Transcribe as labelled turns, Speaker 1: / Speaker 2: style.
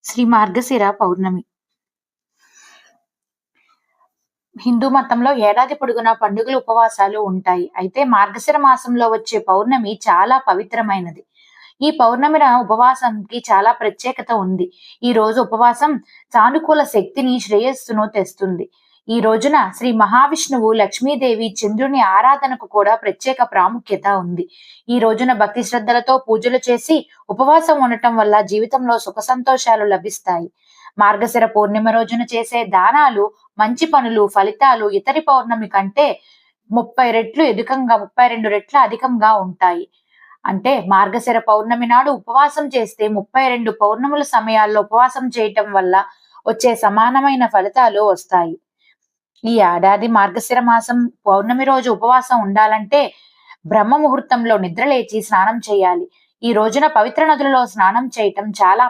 Speaker 1: శ్రీ మార్గశిర పౌర్ణమి. హిందూ మతంలో ఏడాది పొడుగునా పండుగలు, ఉపవాసాలు ఉంటాయి. అయితే మార్గశిర మాసంలో వచ్చే పౌర్ణమి చాలా పవిత్రమైనది. ఈ పౌర్ణమిన ఉపవాసంకి చాలా ప్రత్యేకత ఉంది. ఈ రోజు ఉపవాసం సానుకూల శక్తిని, శ్రేయస్సును తెస్తుంది. ఈ రోజున శ్రీ మహావిష్ణువు, లక్ష్మీదేవి, చంద్రుని ఆరాధనకు కూడా ప్రత్యేక ప్రాముఖ్యత ఉంది. ఈ రోజున భక్తి శ్రద్ధలతో పూజలు చేసి ఉపవాసం ఉండటం వల్ల జీవితంలో సుఖ సంతోషాలు లభిస్తాయి. మార్గశిర పూర్ణిమ రోజున చేసే దానాలు, మంచి పనులు ఫలితాలు ఇతరి పౌర్ణమి కంటే 30 రెట్లు 32 రెట్ల అధికంగా ఉంటాయి. అంటే మార్గశిర పౌర్ణమి నాడు ఉపవాసం చేస్తే 32 పౌర్ణముల సమయాల్లో ఉపవాసం చేయటం వల్ల వచ్చే సమానమైన ఫలితాలు వస్తాయి. ఈ ఏడాది మార్గశిర మాసం పౌర్ణమి రోజు ఉపవాసం ఉండాలంటే బ్రహ్మ ముహూర్తంలో నిద్రలేచి స్నానం చేయాలి. ఈ రోజున పవిత్ర నదులలో స్నానం చేయటం చాలా